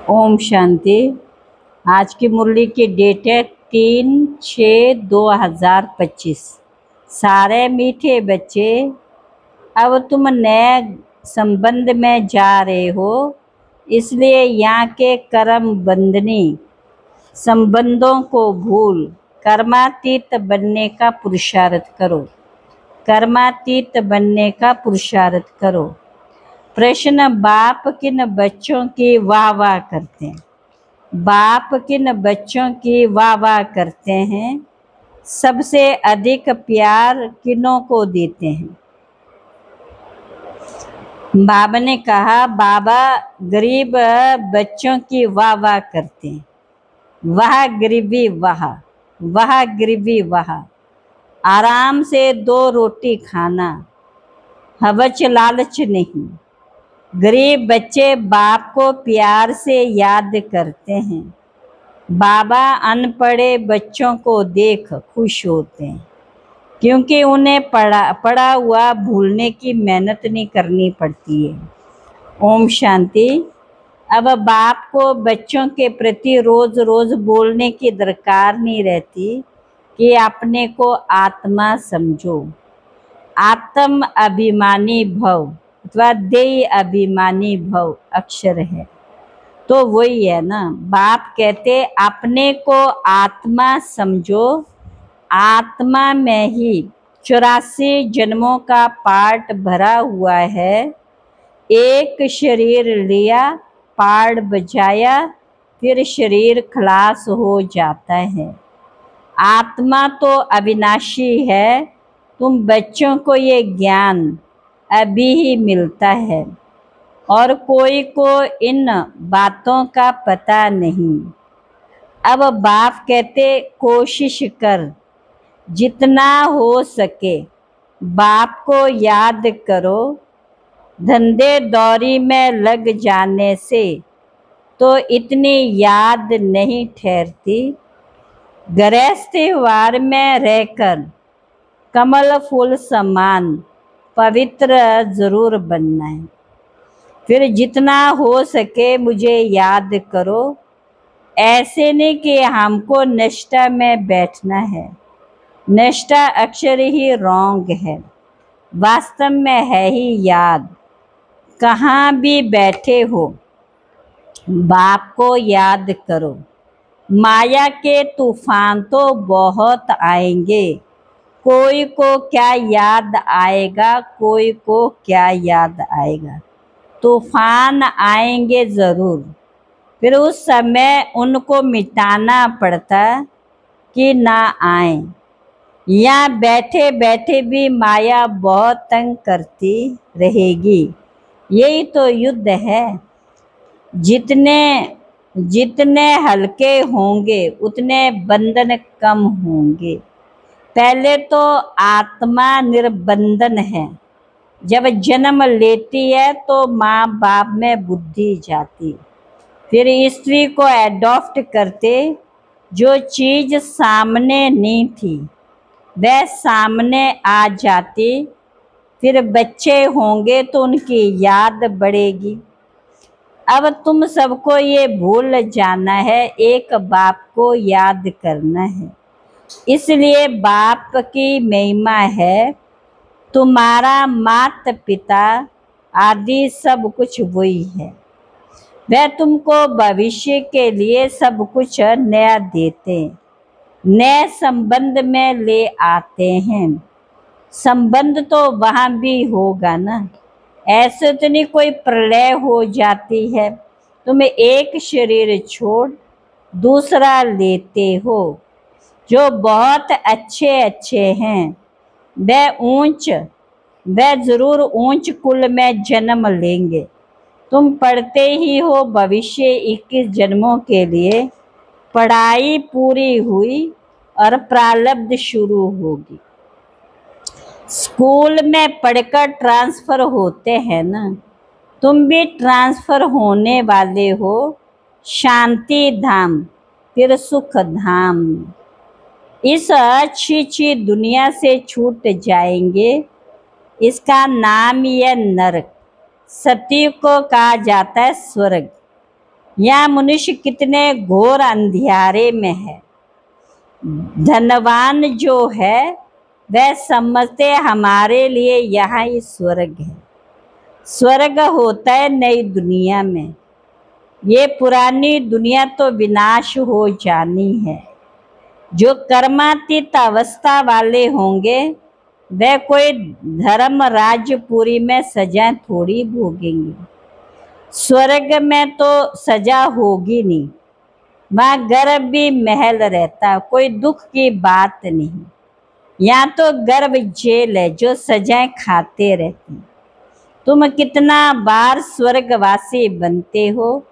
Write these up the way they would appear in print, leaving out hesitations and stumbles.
ओम शांति। आज की मुरली की डेट है 3/6/2025। सारे मीठे बच्चे, अब तुम नए संबंध में जा रहे हो, इसलिए यहाँ के कर्म बंधनी संबंधों को भूल कर्मातीत बनने का पुरुषार्थ करो। कर्मातीत बनने का पुरुषार्थ करो। प्रश्न: बाप किन बच्चों की वाह वाह करते हैं? बाप किन बच्चों की वाह वाह करते हैं? सबसे अधिक प्यार किनों को देते हैं? बाबा ने कहा, बाबा गरीब बच्चों की वाह वाह करते हैं। वह गरीबी वाह, वह गरीबी वाह। आराम से 2 रोटी खाना, हवच लालच नहीं। गरीब बच्चे बाप को प्यार से याद करते हैं। बाबा अनपढ़े बच्चों को देख खुश होते हैं, क्योंकि उन्हें पढ़ा हुआ भूलने की मेहनत नहीं करनी पड़ती है। ओम शांति। अब बाप को बच्चों के प्रति रोज रोज बोलने की दरकार नहीं रहती कि अपने को आत्मा समझो। आत्म अभिमानी भव अथवा देह अभिमानी भव अक्षर है, तो वही है ना। बाप कहते अपने को आत्मा समझो। आत्मा में ही 84 जन्मों का पार्ट भरा हुआ है। एक शरीर लिया, पार्ट बजाया, फिर शरीर खलास हो जाता है। आत्मा तो अविनाशी है। तुम बच्चों को ये ज्ञान अभी ही मिलता है और कोई को इन बातों का पता नहीं। अब बाप कहते कोशिश कर, जितना हो सके बाप को याद करो। धंधे दौरी में लग जाने से तो इतनी याद नहीं ठहरती। गृहस्थीवार में रहकर कमल फूल समान पवित्र जरूर बनना है। फिर जितना हो सके मुझे याद करो। ऐसे नहीं कि हमको निष्ठा में बैठना है। निष्ठा अक्षर ही रॉन्ग है, वास्तव में है ही याद। कहाँ भी बैठे हो बाप को याद करो। माया के तूफान तो बहुत आएंगे, कोई को क्या याद आएगा, कोई को क्या याद आएगा। तूफान आएंगे ज़रूर, फिर उस समय उनको मिटाना पड़ता कि ना आए। यहाँ बैठे बैठे भी माया बहुत तंग करती रहेगी। यही तो युद्ध है। जितने जितने हल्के होंगे उतने बंधन कम होंगे। पहले तो आत्मा निर्बंधन है। जब जन्म लेती है तो माँ बाप में बुद्धि जाती, फिर स्त्री को एडॉप्ट करते। जो चीज़ सामने नहीं थी वह सामने आ जाती। फिर बच्चे होंगे तो उनकी याद बढ़ेगी। अब तुम सबको ये भूल जाना है, एक बाप को याद करना है। इसलिए बाप की महिमा है। तुम्हारा माता पिता आदि सब कुछ वही है। वह तुमको भविष्य के लिए सब कुछ नया देते, नए संबंध में ले आते हैं। संबंध तो वहाँ भी होगा ना। ऐसे तो नहीं कोई प्रलय हो जाती है, तुम एक शरीर छोड़ दूसरा लेते हो। जो बहुत अच्छे अच्छे हैं वह जरूर ऊंच कुल में जन्म लेंगे। तुम पढ़ते ही हो भविष्य 21 जन्मों के लिए। पढ़ाई पूरी हुई और प्रारब्ध शुरू होगी। स्कूल में पढ़कर ट्रांसफ़र होते हैं ना, तुम भी ट्रांसफ़र होने वाले हो शांति धाम, फिर सुख धाम। इस अच्छी दुनिया से छूट जाएंगे। इसका नाम यह नरक, सती को कहा जाता है स्वर्ग। यहाँ मनुष्य कितने घोर अंधियारे में है। धनवान जो है वह समझते हमारे लिए यहाँ ही स्वर्ग है। स्वर्ग होता है नई दुनिया में। ये पुरानी दुनिया तो विनाश हो जानी है। जो कर्मातीत अवस्था वाले होंगे वह कोई धर्म राज्यपुरी में सजा थोड़ी भोगेंगे। स्वर्ग में तो सजा होगी नहीं, वहाँ गर्भ भी महल रहता, कोई दुख की बात नहीं। यहाँ तो गर्भ जेल है जो सजाएं खाते रहते। तुम कितना बार स्वर्गवासी बनते हो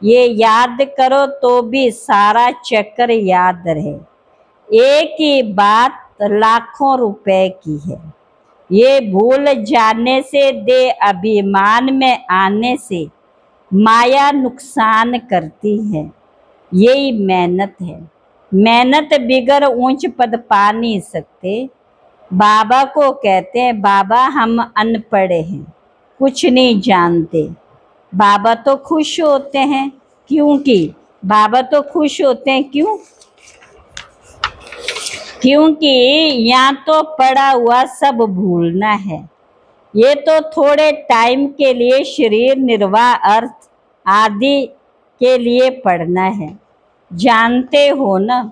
ये याद करो तो भी सारा चक्कर याद रहे। एक ही बात लाखों रुपए की है। ये भूल जाने से, दे अभिमान में आने से माया नुकसान करती है। यही मेहनत है। मेहनत बिगर ऊंच पद पा नहीं सकते। बाबा को कहते हैं बाबा हम अनपढ़ हैं, कुछ नहीं जानते। बाबा तो खुश होते हैं, क्योंकि बाबा तो खुश होते हैं क्योंकि यहाँ तो पड़ा हुआ सब भूलना है। ये तो थोड़े टाइम के लिए शरीर निर्वाह अर्थ आदि के लिए पढ़ना है। जानते हो ना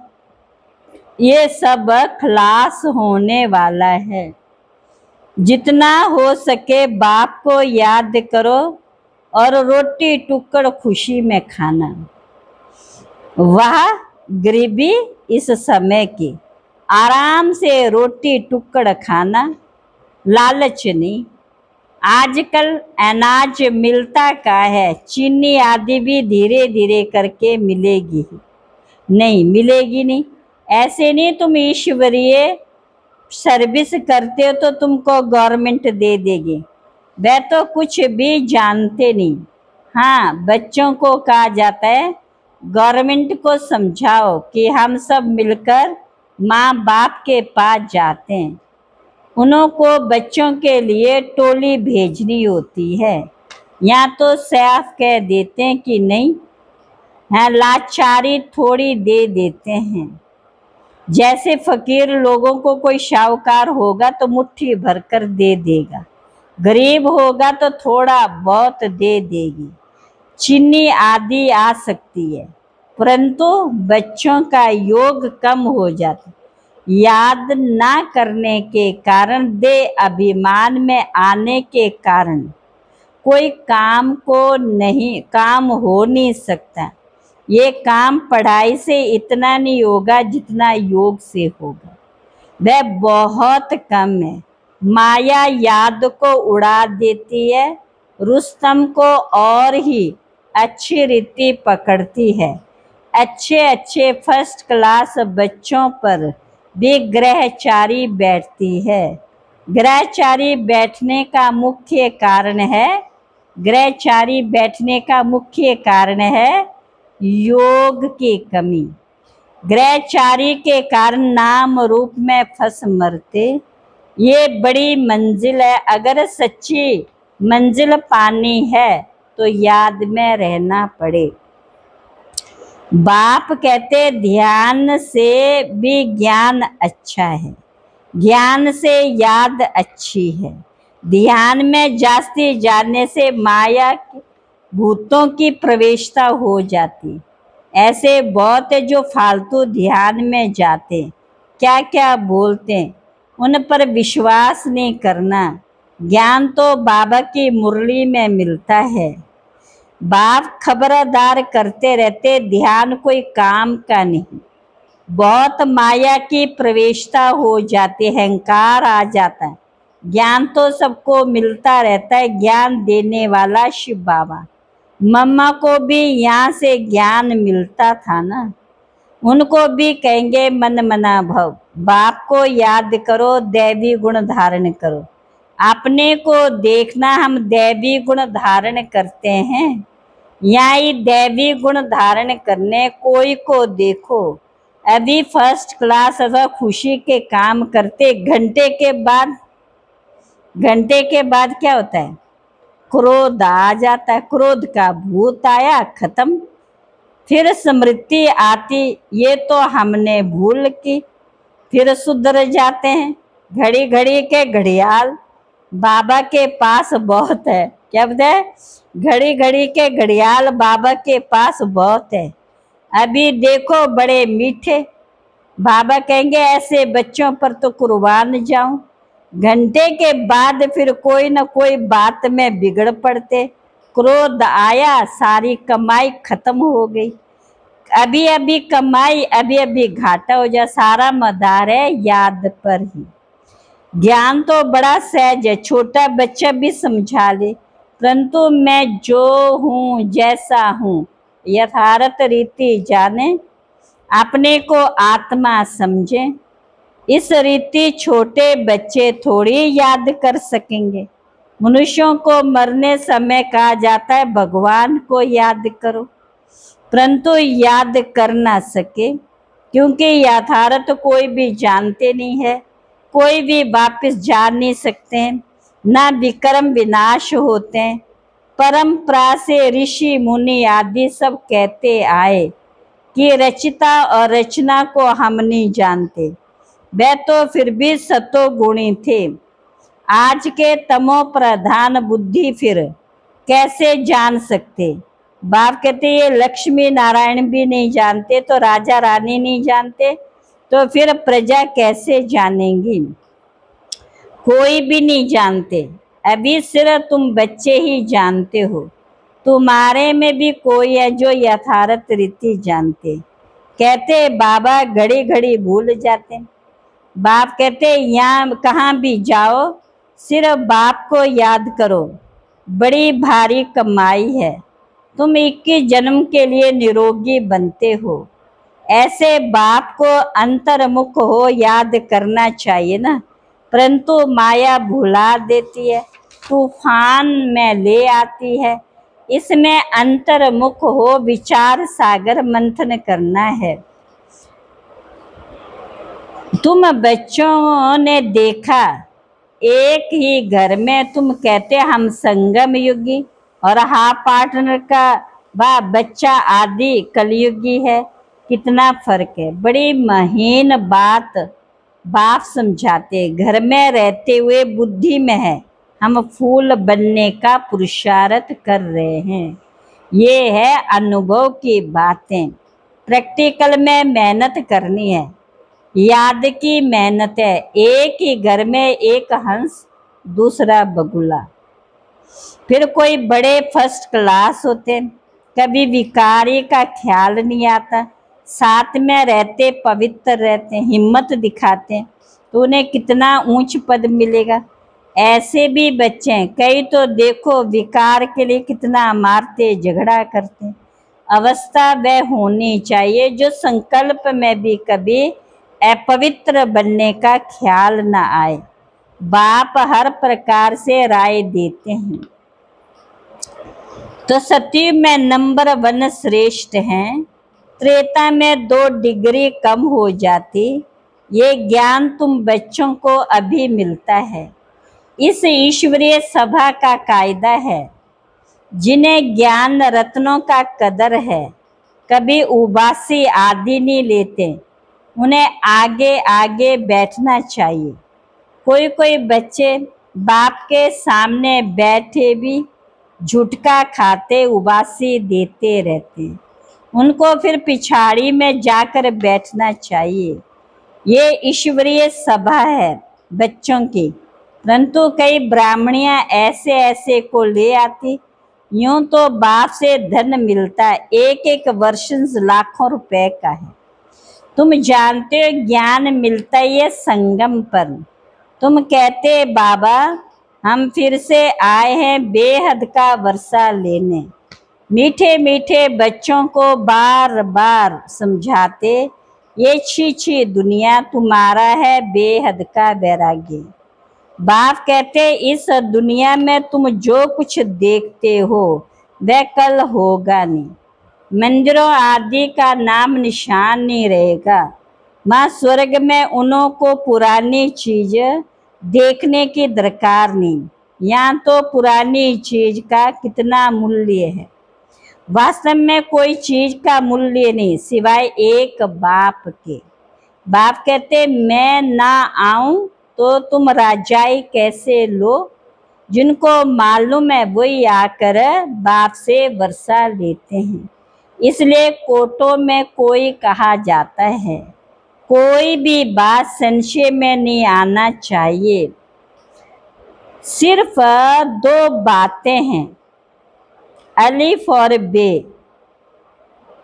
ये सब खलास होने वाला है। जितना हो सके बाप को याद करो और रोटी टुकड़ खुशी में खाना। वह गरीबी इस समय की, आराम से रोटी टुकड़ खाना, लालच नहीं। आजकल अनाज मिलता का है, चीनी आदि भी धीरे धीरे करके मिलेगी नहीं, मिलेगी नहीं। ऐसे नहीं तुम ईश्वरीय सर्विस करते हो तो तुमको गवर्नमेंट दे देगी। वह तो कुछ भी जानते नहीं। हाँ, बच्चों को कहा जाता है गवर्नमेंट को समझाओ कि हम सब मिलकर माँ बाप के पास जाते हैं। उनको बच्चों के लिए टोली भेजनी होती है। यहाँ तो साफ कह देते हैं कि नहीं, हाँ लाचारी थोड़ी दे देते हैं। जैसे फकीर लोगों को कोई शाहूकार होगा तो मुट्ठी भरकर दे देगा, गरीब होगा तो थोड़ा बहुत दे देगी। चीनी आदि आ सकती है, परंतु बच्चों का योग कम हो जाता। याद ना करने के कारण, दे अभिमान में आने के कारण कोई काम हो नहीं सकता। ये काम पढ़ाई से इतना नहीं होगा जितना योग से होगा, वह बहुत कम है। माया याद को उड़ा देती है, रुस्तम को और ही अच्छी रीति पकड़ती है। अच्छे अच्छे फर्स्ट क्लास बच्चों पर भी ग्रहचारी बैठती है। ग्रहचारी बैठने का मुख्य कारण है योग की कमी। ग्रहचारी के कारण नाम रूप में फंस मरते। ये बड़ी मंजिल है, अगर सच्ची मंजिल पानी है तो याद में रहना पड़े। बाप कहते ध्यान से भी ज्ञान अच्छा है, ज्ञान से याद अच्छी है। ध्यान में जास्ती जाने से माया भूतों की प्रवेशता हो जाती। ऐसे बहुत है जो फालतू ध्यान में जाते, क्या क्या बोलते, उन पर विश्वास नहीं करना। ज्ञान तो बाबा की मुरली में मिलता है। बाप खबरदार करते रहते, ध्यान कोई काम का नहीं। बहुत माया की प्रवेशता हो जाती, अहंकार आ जाता है। ज्ञान तो सबको मिलता रहता है, ज्ञान देने वाला शिव बाबा। मम्मा को भी यहाँ से ज्ञान मिलता था ना, उनको भी कहेंगे मन मना भव। बाप को याद करो, दैवी गुण धारण करो। अपने को देखना, हम दैवी गुण धारण करते हैं। यहाँ ही दैवी गुण धारण करने कोई को देखो, अभी फर्स्ट क्लास अथवा खुशी के काम करते, घंटे के बाद क्या होता है, क्रोध आ जाता है। क्रोध का भूत आया, खत्म, फिर स्मृति आती ये तो हमने भूल की, फिर सुधर जाते हैं। घड़ी घड़ी के घड़ियाल बाबा के पास बहुत है। क्या बताए? घड़ी घड़ी के घड़ियाल बाबा के पास बहुत है, अभी देखो बड़े मीठे। बाबा कहेंगे ऐसे बच्चों पर तो कुर्बान जाऊं। घंटे के बाद फिर कोई न कोई बात में बिगड़ पड़ते, क्रोध आया, सारी कमाई खत्म हो गई। अभी अभी कमाई, अभी अभी घाटा हो जा, सारा मदार है याद पर ही। ज्ञान तो बड़ा सहज है, छोटा बच्चा भी समझा ले, परंतु मैं जो हूँ जैसा हूँ यथार्थ रीति जाने, अपने को आत्मा समझे। इस रीति छोटे बच्चे थोड़ी याद कर सकेंगे। मनुष्यों को मरने समय कहा जाता है भगवान को याद करो, परंतु याद कर ना सके, क्योंकि यथार्थ कोई भी जानते नहीं है, कोई भी वापस जा नहीं सकते हैं, ना विक्रम विनाश होते हैं। परंपरा से ऋषि मुनि आदि सब कहते आए कि रचिता और रचना को हम नहीं जानते, वे तो फिर भी सतो गुणी थे। आज के तमो प्रधान बुद्धि फिर कैसे जान सकते? बाप कहते ये लक्ष्मी नारायण भी नहीं जानते, तो राजा रानी नहीं जानते, तो फिर प्रजा कैसे जानेंगी? कोई भी नहीं जानते। अभी सिर्फ तुम बच्चे ही जानते हो, तुम्हारे में भी कोई है जो यथार्थ रीति जानते। कहते बाबा घड़ी घड़ी भूल जाते। बाप कहते यहाँ कहाँ भी जाओ सिर्फ बाप को याद करो, बड़ी भारी कमाई है। तुम 21 जन्म के लिए निरोगी बनते हो। ऐसे बाप को अंतर्मुख हो याद करना चाहिए ना, परंतु माया भुला देती है, तूफान में ले आती है। इसमें अंतर्मुख हो विचार सागर मंथन करना है। तुम बच्चों ने देखा एक ही घर में, तुम कहते हम संगम युगी और हा पार्टनर का वह बच्चा आदि कलयुगी है, कितना फर्क है। बड़ी महीन बात बाप समझाते, घर में रहते हुए बुद्धि में है, हम फूल बनने का पुरुषार्थ कर रहे हैं। ये है अनुभव की बातें, प्रैक्टिकल में मेहनत करनी है, याद की मेहनत है। एक ही घर में एक हंस दूसरा बगुला। फिर कोई बड़े फर्स्ट क्लास होते, कभी विकारी का ख्याल नहीं आता, साथ में रहते पवित्र रहते, हिम्मत दिखाते, तो उन्हें कितना ऊंच पद मिलेगा। ऐसे भी बच्चे हैं, कई तो देखो विकार के लिए कितना मारते झगड़ा करते। अवस्था वह होनी चाहिए जो संकल्प में भी कभी अपवित्र बनने का ख्याल न आए। बाप हर प्रकार से राय देते हैं। तो सतयुग में नंबर 1 श्रेष्ठ हैं, त्रेता में 2 डिग्री कम हो जाती। ये ज्ञान तुम बच्चों को अभी मिलता है। इस ईश्वरीय सभा का कायदा है, जिन्हें ज्ञान रत्नों का कदर है, कभी उबासी आदि नहीं लेते, उन्हें आगे आगे बैठना चाहिए। कोई कोई बच्चे बाप के सामने बैठे भी झुटका खाते उबासी देते रहते, उनको फिर पिछाड़ी में जाकर बैठना चाहिए। ये ईश्वरीय सभा है बच्चों की, परंतु कई ब्राह्मणियां ऐसे ऐसे को ले आती। यूं तो बाप से धन मिलता है, एक एक वर्षंस लाखों रुपए का है। तुम जानते हो ज्ञान मिलता है संगम पर। तुम कहते बाबा हम फिर से आए हैं बेहद का वर्षा लेने। मीठे मीठे बच्चों को बार बार समझाते, ये छी दुनिया तुम्हारा है बेहद का वैराग्य। बाप कहते इस दुनिया में तुम जो कुछ देखते हो वह कल होगा नहीं, मंदिरों आदि का नाम निशान नहीं रहेगा। माँ स्वर्ग में उन्हों को पुरानी चीज देखने की दरकार नहीं, यहाँ तो पुरानी चीज का कितना मूल्य है। वास्तव में कोई चीज का मूल्य नहीं सिवाय एक बाप के। बाप कहते मैं ना आऊं तो तुम राजाई कैसे लो। जिनको मालूम है वही आकर बाप से वर्षा लेते हैं। इसलिए कोटों में कोई कहा जाता है, कोई भी बात संशय में नहीं आना चाहिए। सिर्फ दो बातें हैं, अलिफ और बे।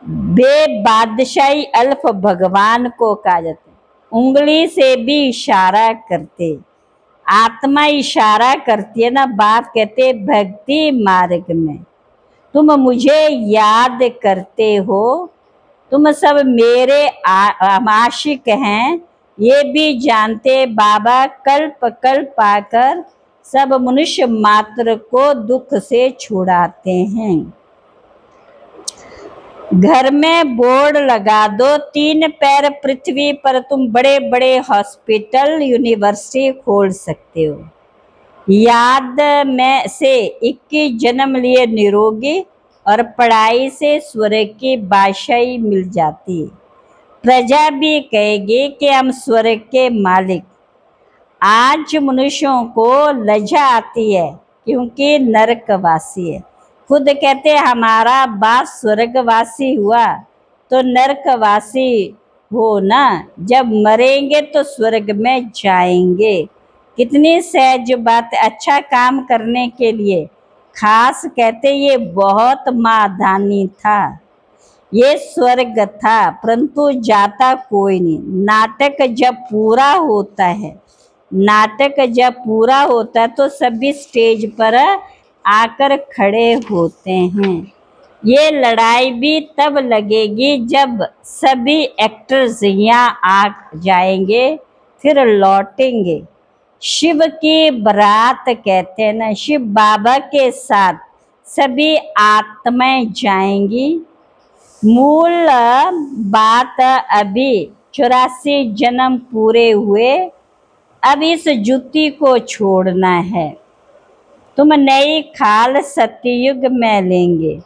बे बादशाही अल्फ भगवान को कहा जाता है। उंगली से भी इशारा करते, आत्मा इशारा करती है ना। बाप कहते भक्ति मार्ग में तुम मुझे याद करते हो, तुम सब मेरे आशिक हैं, ये भी जानते बाबा कल्प कल्प आकर सब मनुष्य मात्र को दुख से छुड़ाते हैं। घर में बोर्ड लगा दो, 3 पैर पृथ्वी पर तुम बड़े बड़े हॉस्पिटल यूनिवर्सिटी खोल सकते हो। याद में से 21 जन्म लिए निरोगी और पढ़ाई से स्वर्ग की बादशाही मिल जाती। प्रजा भी कहेगी कि हम स्वर्ग के मालिक। आज मनुष्यों को लज्जा आती है क्योंकि नरकवासी है। खुद कहते हमारा बाप स्वर्गवासी हुआ तो नरकवासी हो ना, जब मरेंगे तो स्वर्ग में जाएंगे। कितनी सहज बात। अच्छा काम करने के लिए खास कहते ये बहुत माधानी था, ये स्वर्ग था, परंतु जाता कोई नहीं। नाटक जब पूरा होता है, नाटक जब पूरा होता है तो सभी स्टेज पर आकर खड़े होते हैं। ये लड़ाई भी तब लगेगी जब सभी एक्टर्स यहाँ आ जाएंगे फिर लौटेंगे। शिव की बारात कहते हैं ना, शिव बाबा के साथ सभी आत्माएं जाएंगी। मूल बात अभी 84 जन्म पूरे हुए, अब इस जुती को छोड़ना है। तुम नई खाल सतयुग में लेंगे।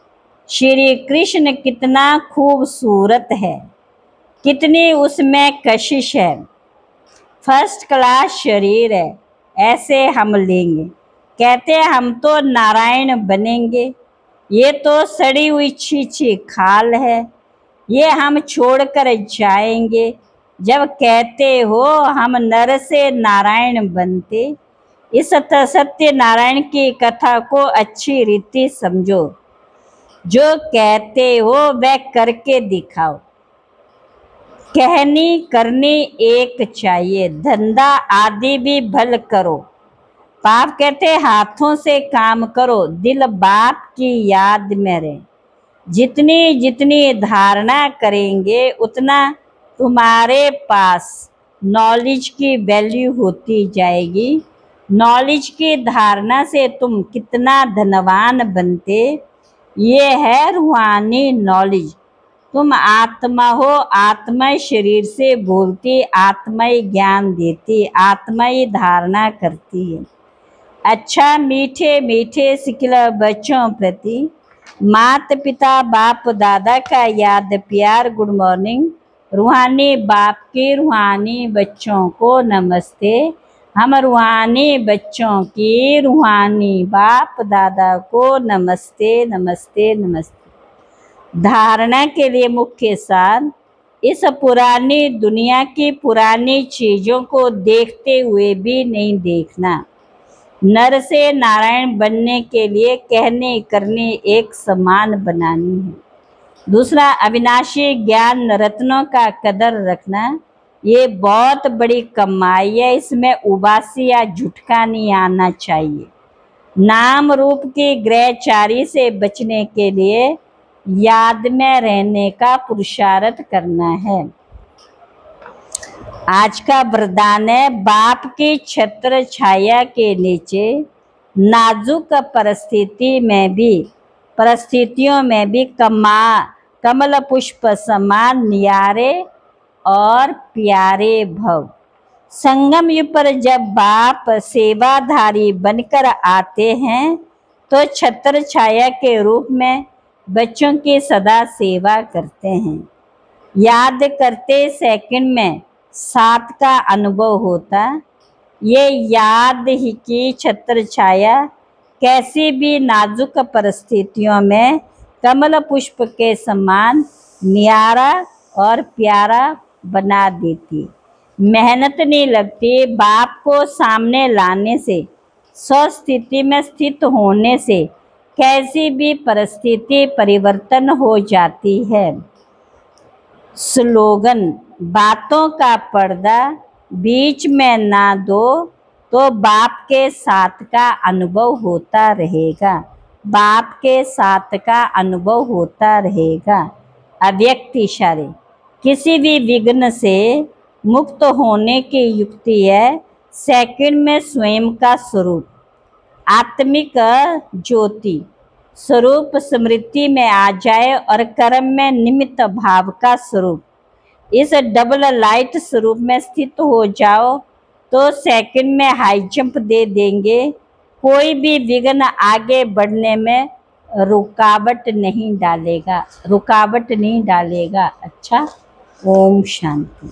श्री कृष्ण कितना खूबसूरत है, कितनी उसमें कशिश है। फर्स्ट क्लास शरीर है, ऐसे हम लेंगे। कहते हैं हम तो नारायण बनेंगे, ये तो सड़ी हुई छीछी खाल है, ये हम छोड़कर जाएंगे। जब कहते हो हम नर से नारायण बनते, इस सत्य नारायण की कथा को अच्छी रीति समझो। जो कहते हो वह करके दिखाओ। कहनी करनी एक चाहिए, धंधा आदि भी भल करो। पाप कहते हाथों से काम करो, दिल बाप की याद में रहे। जितनी जितनी धारणा करेंगे उतना तुम्हारे पास नॉलेज की वैल्यू होती जाएगी। नॉलेज की धारणा से तुम कितना धनवान बनते, ये है रूहानी नॉलेज। तुम आत्मा हो, आत्मा शरीर से बोलती, आत्मा ही ज्ञान देती, आत्मा ही धारणा करती है। अच्छा मीठे मीठे सिखला बच्चों प्रति माता पिता बाप दादा का याद प्यार गुड मॉर्निंग। रूहानी बाप के रूहानी बच्चों को नमस्ते। हम रूहानी बच्चों की रूहानी बाप दादा को नमस्ते नमस्ते नमस्ते। धारणा के लिए मुख्य सार, इस पुरानी दुनिया की पुरानी चीज़ों को देखते हुए भी नहीं देखना। नर से नारायण बनने के लिए कहने करने एक समान बनानी है। दूसरा, अविनाशी ज्ञान रत्नों का कदर रखना, ये बहुत बड़ी कमाई है। इसमें उबासी या झुटका नहीं आना चाहिए। नाम रूप की ग्रहचारी से बचने के लिए याद में रहने का पुरुषार्थ करना है। आज का वरदान है, बाप की छत्र छाया के नीचे नाजुक परिस्थितियों में भी कमल पुष्प समान न्यारे और प्यारे भव। संगम युग पर जब बाप सेवाधारी बनकर आते हैं तो छत्र छाया के रूप में बच्चों की सदा सेवा करते हैं। याद करते सेकंड में 7 का अनुभव होता। ये याद ही की छत्र छाया कैसी भी नाजुक परिस्थितियों में कमल पुष्प के समान न्यारा और प्यारा बना देती। मेहनत नहीं लगती, बाप को सामने लाने से, स्वस्थिति में स्थित होने से कैसी भी परिस्थिति परिवर्तन हो जाती है। स्लोगन, बातों का पर्दा बीच में ना दो तो बाप के साथ का अनुभव होता रहेगा। बाप के साथ का अनुभव होता रहेगा। अव्यक्त इशारे, किसी भी विघ्न से मुक्त होने की युक्ति है सेकंड में स्वयं का स्वरूप, आत्मिक ज्योति स्वरूप स्मृति में आ जाए और कर्म में निमित्त भाव का स्वरूप इस डबल लाइट स्वरूप में स्थित हो जाओ तो सेकंड में हाई जंप दे देंगे। कोई भी विघ्न आगे बढ़ने में रुकावट नहीं डालेगा, रुकावट नहीं डालेगा। अच्छा, ओम शांति।